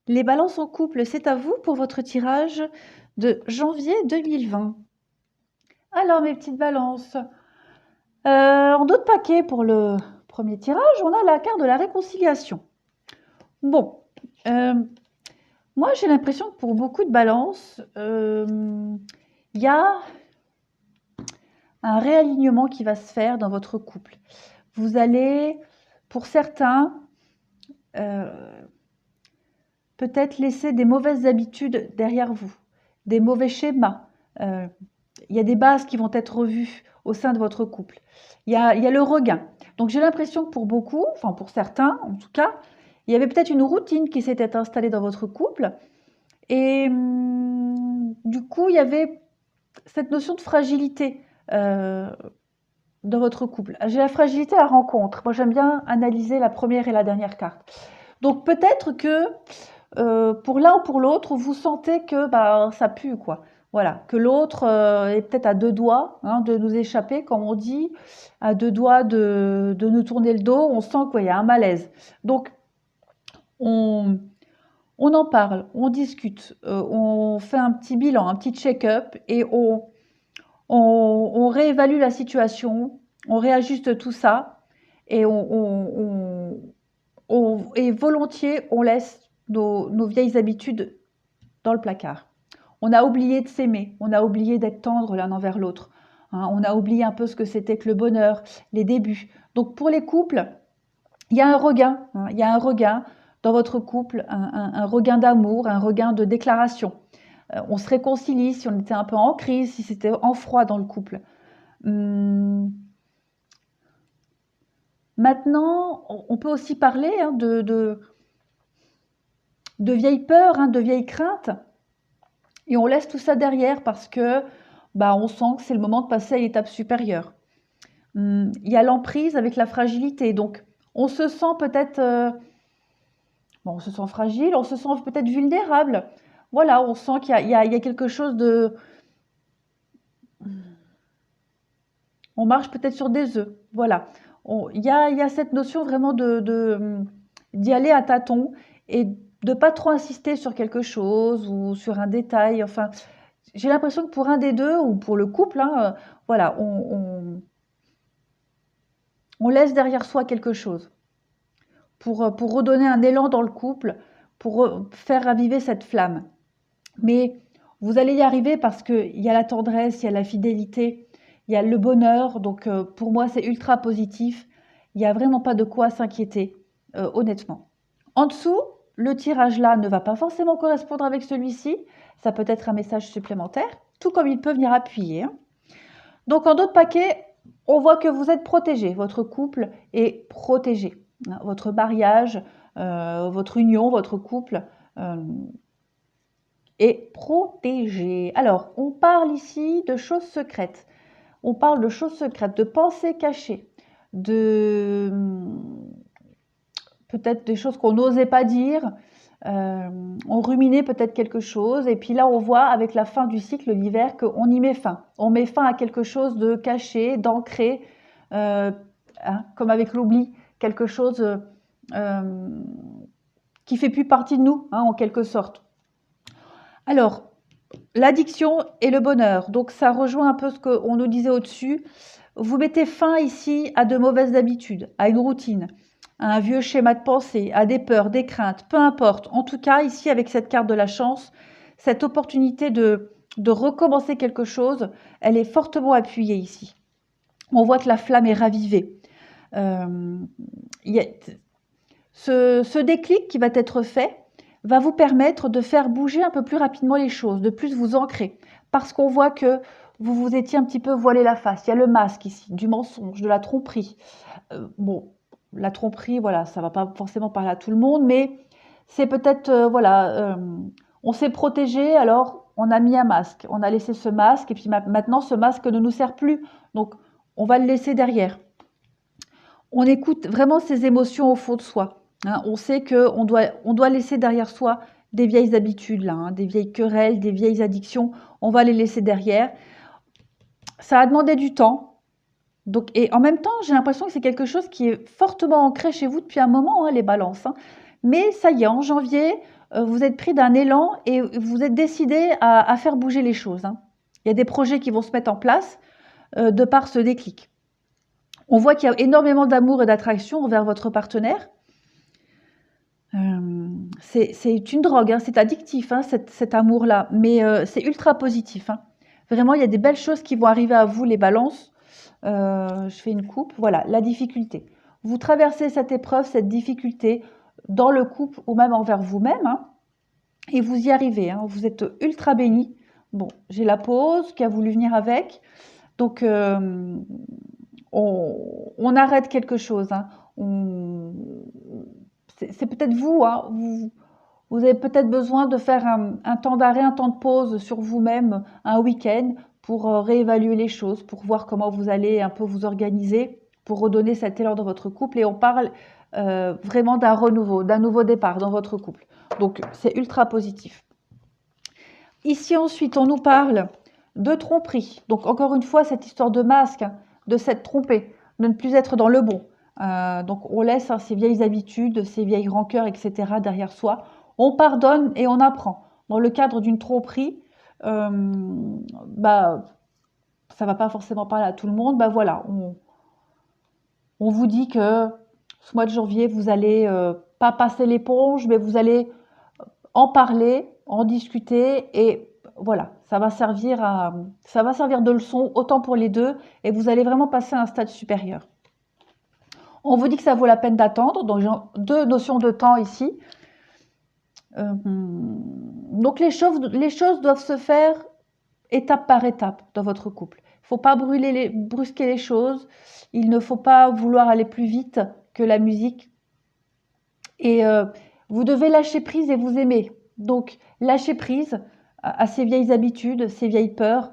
Les balances en couple, c'est à vous pour votre tirage de janvier 2020. Alors, mes petites balances, en dos de paquet pour le premier tirage, on a la carte de la réconciliation. Bon, moi j'ai l'impression que pour beaucoup de balances, il y a un réalignement qui va se faire dans votre couple. Vous allez, pour certains, peut-être laisser des mauvaises habitudes derrière vous, des mauvais schémas. Il y a des bases qui vont être revues au sein de votre couple. Il y a le regain. Donc j'ai l'impression que pour beaucoup, enfin pour certains en tout cas, il y avait peut-être une routine qui s'était installée dans votre couple. Et du coup, il y avait cette notion de fragilité dans votre couple. J'ai la fragilité à la rencontre. Moi, j'aime bien analyser la première et la dernière carte. Donc peut-être que pour l'un ou pour l'autre, vous sentez que ça pue, quoi. Voilà, que l'autre est peut-être à deux doigts de nous échapper, comme on dit, à deux doigts de nous tourner le dos. On sent qu'il y a un malaise. Donc, on en parle, on discute, on fait un petit bilan, un petit check-up et on réévalue la situation, on réajuste tout ça et et volontiers, on laisse nos vieilles habitudes dans le placard. On a oublié de s'aimer, on a oublié d'être tendre l'un envers l'autre. On a oublié un peu ce que c'était que le bonheur, les débuts. Donc pour les couples, il y a un regain, il y a un regain dans votre couple, un regain d'amour, un regain de déclaration. On se réconcilie si on était un peu en crise, si c'était en froid dans le couple. Maintenant, on peut aussi parler de vieilles peurs, de vieilles craintes. Et on laisse tout ça derrière parce que on sent que c'est le moment de passer à l'étape supérieure. Il y a l'emprise avec la fragilité. Donc, on se sent peut-être... on se sent fragile, on se sent peut-être vulnérable. Voilà, on sent qu'il y a quelque chose de... On marche peut-être sur des œufs. Voilà. Il y a cette notion vraiment d'y aller à tâtons et de ne pas trop insister sur quelque chose ou sur un détail. Enfin, j'ai l'impression que pour un des deux ou pour le couple, voilà, on laisse derrière soi quelque chose pour redonner un élan dans le couple, pour faire raviver cette flamme. Mais vous allez y arriver parce qu'il y a la tendresse, il y a la fidélité, il y a le bonheur. Donc pour moi, c'est ultra positif. Il n'y a vraiment pas de quoi s'inquiéter, honnêtement. En dessous, le tirage là ne va pas forcément correspondre avec celui-ci. Ça peut être un message supplémentaire, tout comme il peut venir appuyer. Donc en d'autres paquets, on voit que vous êtes protégé. Votre couple est protégé. Votre mariage, votre union, votre couple est protégé. Alors, on parle ici de choses secrètes. On parle de choses secrètes, de pensées cachées, de peut-être des choses qu'on n'osait pas dire. On ruminait peut-être quelque chose. Et puis là, on voit avec la fin du cycle, l'hiver, qu'on y met fin. On met fin à quelque chose de caché, d'ancré, comme avec l'oubli, quelque chose qui fait plus partie de nous, en quelque sorte. Alors, l'addiction et le bonheur. Donc, ça rejoint un peu ce qu'on nous disait au-dessus. Vous mettez fin ici à de mauvaises habitudes, à une routine, à un vieux schéma de pensée, à des peurs, des craintes, peu importe. En tout cas, ici, avec cette carte de la chance, cette opportunité de recommencer quelque chose, elle est fortement appuyée ici. On voit que la flamme est ravivée. Ce déclic qui va être fait va vous permettre de faire bouger un peu plus rapidement les choses, de plus vous ancrer. Parce qu'on voit que vous vous étiez un petit peu voilé la face. Il y a le masque ici, du mensonge, de la tromperie. Bon, la tromperie, voilà, ça ne va pas forcément parler à tout le monde, mais c'est peut-être, on s'est protégé, alors on a mis un masque. On a laissé ce masque, et puis maintenant, ce masque ne nous sert plus. Donc, on va le laisser derrière. On écoute vraiment ses émotions au fond de soi. On sait qu'on doit laisser derrière soi des vieilles habitudes, des vieilles querelles, des vieilles addictions. On va les laisser derrière. Ça a demandé du temps. Donc, et en même temps, j'ai l'impression que c'est quelque chose qui est fortement ancré chez vous depuis un moment, les balances. Mais ça y est, en janvier, vous êtes pris d'un élan et vous êtes décidé à faire bouger les choses, hein. Il y a des projets qui vont se mettre en place de par ce déclic. On voit qu'il y a énormément d'amour et d'attraction envers votre partenaire. C'est une drogue, hein, c'est addictif, hein, cet amour-là, mais c'est ultra positif, hein. Vraiment, il y a des belles choses qui vont arriver à vous, les balances. Je fais une coupe, voilà, la difficulté. Vous traversez cette épreuve, cette difficulté dans le couple ou même envers vous-même, hein, et vous y arrivez, hein, vous êtes ultra béni. Bon, j'ai la pause qui a voulu venir avec, donc on arrête quelque chose, hein. C'est peut-être vous, hein, vous avez peut-être besoin de faire un temps d'arrêt, un temps de pause sur vous-même, un week-end, pour réévaluer les choses, pour voir comment vous allez un peu vous organiser, pour redonner cet élan dans votre couple. Et on parle vraiment d'un renouveau, d'un nouveau départ dans votre couple. Donc, c'est ultra positif. Ici, ensuite, on nous parle de tromperie. Donc, encore une fois, cette histoire de masque, hein, de s'être trompé, de ne plus être dans le bon. Donc, on laisse, hein, ces vieilles habitudes, ces vieilles rancœurs, etc. derrière soi. On pardonne et on apprend. Dans le cadre d'une tromperie, bah, ça va pas forcément parler à tout le monde. Bah voilà, on vous dit que ce mois de janvier, vous allez pas passer l'éponge, mais vous allez en parler, en discuter, et voilà, ça va servir de leçon autant pour les deux, et vous allez vraiment passer à un stade supérieur. On vous dit que ça vaut la peine d'attendre, donc deux notions de temps ici. Donc les choses doivent se faire étape par étape dans votre couple. Il ne faut pas brusquer les choses, il ne faut pas vouloir aller plus vite que la musique. Et vous devez lâcher prise et vous aimer. Donc lâcher prise à ces vieilles habitudes, ces vieilles peurs,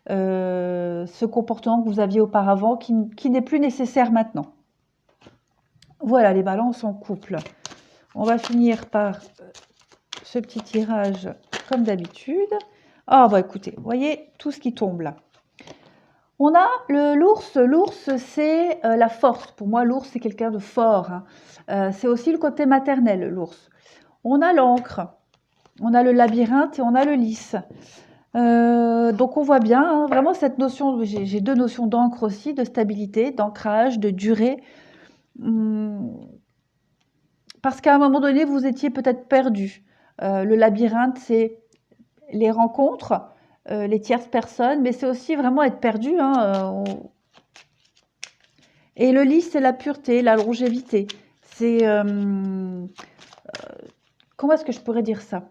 ce comportement que vous aviez auparavant qui n'est plus nécessaire maintenant. Voilà les balances en couple. On va finir par ce petit tirage comme d'habitude. Ah bah écoutez, vous voyez tout ce qui tombe là. On a l'ours. L'ours, c'est la force. Pour moi, l'ours, c'est quelqu'un de fort, hein. C'est aussi le côté maternel, l'ours. On a l'encre, on a le labyrinthe et on a le lys. Donc on voit bien, hein, vraiment cette notion, j'ai deux notions d'encre aussi, de stabilité, d'ancrage, de durée. Parce qu'à un moment donné, vous étiez peut-être perdu. Le labyrinthe, c'est les rencontres, les tierces personnes, mais c'est aussi vraiment être perdu, hein, Et le lys, c'est la pureté, la longévité. C'est... comment est-ce que je pourrais dire ça?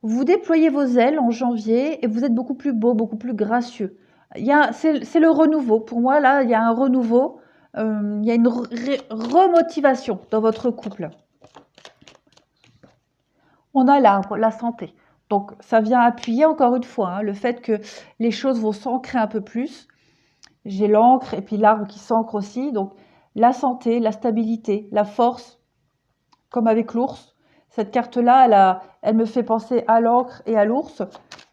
Vous déployez vos ailes en janvier et vous êtes beaucoup plus beau, beaucoup plus gracieux. C'est le renouveau. Pour moi, là, il y a un renouveau. Il y a une remotivation dans votre couple. On a l'arbre, la santé. Donc, ça vient appuyer encore une fois, hein, le fait que les choses vont s'ancrer un peu plus. J'ai l'encre et puis l'arbre qui s'ancre aussi. Donc, la santé, la stabilité, la force, comme avec l'ours. Cette carte-là, elle me fait penser à l'encre et à l'ours.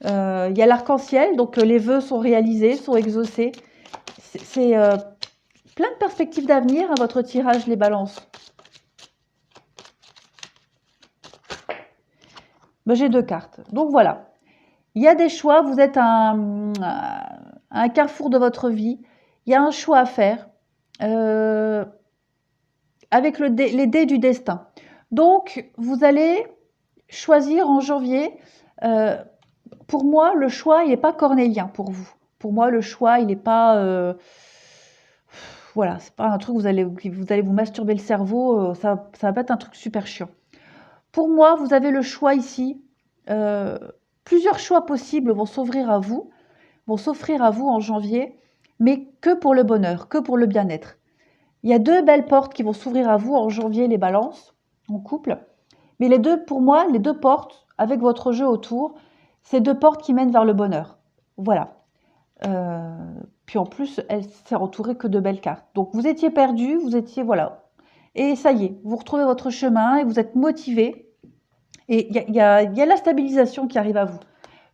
Il y a l'arc-en-ciel, donc les vœux sont réalisés, sont exaucés. C'est plein de perspectives d'avenir à votre tirage, les balances. Ben, j'ai deux cartes. Donc voilà, il y a des choix, vous êtes à un carrefour de votre vie. Il y a un choix à faire avec les dés du destin. Donc, vous allez choisir en janvier. Pour moi, le choix, il n'est pas cornélien pour vous. Pour moi, le choix, il n'est pas... voilà, c'est pas un truc où vous allez vous masturber le cerveau. Ça va pas être un truc super chiant. Pour moi, vous avez le choix ici. Plusieurs choix possibles vont s'offrir à vous en janvier, mais que pour le bonheur, que pour le bien-être. Il y a deux belles portes qui vont s'ouvrir à vous en janvier, les balances, en couple. Mais pour moi, les deux portes, avec votre jeu autour, c'est deux portes qui mènent vers le bonheur. Voilà. Puis en plus, elle s'est entourée que de belles cartes. Donc vous étiez perdu, voilà. Et ça y est, vous retrouvez votre chemin et vous êtes motivé. Et il y a la stabilisation qui arrive à vous.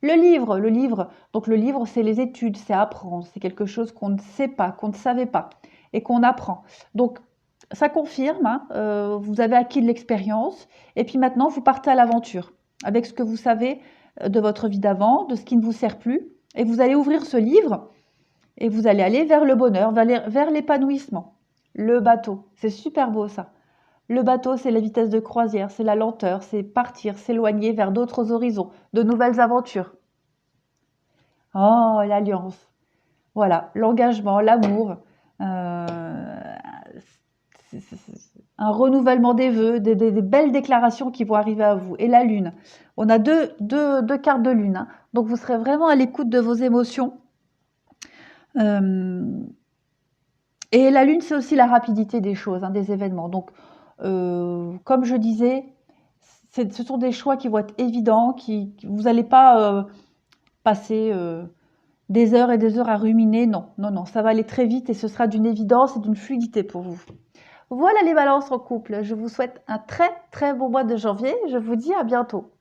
Le livre, c'est les études, c'est apprendre, c'est quelque chose qu'on ne sait pas, qu'on ne savait pas et qu'on apprend. Donc, ça confirme, hein, vous avez acquis de l'expérience et puis maintenant vous partez à l'aventure avec ce que vous savez de votre vie d'avant, de ce qui ne vous sert plus et vous allez ouvrir ce livre et vous allez aller vers le bonheur, vers l'épanouissement. Le bateau, c'est super beau ça. Le bateau, c'est la vitesse de croisière, c'est la lenteur, c'est partir, s'éloigner vers d'autres horizons, de nouvelles aventures. Oh, l'alliance. Voilà, l'engagement, l'amour, un renouvellement des vœux, des belles déclarations qui vont arriver à vous. Et la lune. On a deux cartes de lune, hein. Donc vous serez vraiment à l'écoute de vos émotions. Et la lune, c'est aussi la rapidité des choses, hein, des événements. Donc, comme je disais, ce sont des choix qui vont être évidents, vous n'allez pas passer des heures et des heures à ruminer. Non, non, non, ça va aller très vite et ce sera d'une évidence et d'une fluidité pour vous. Voilà les balances en couple. Je vous souhaite un très très bon mois de janvier. Je vous dis à bientôt.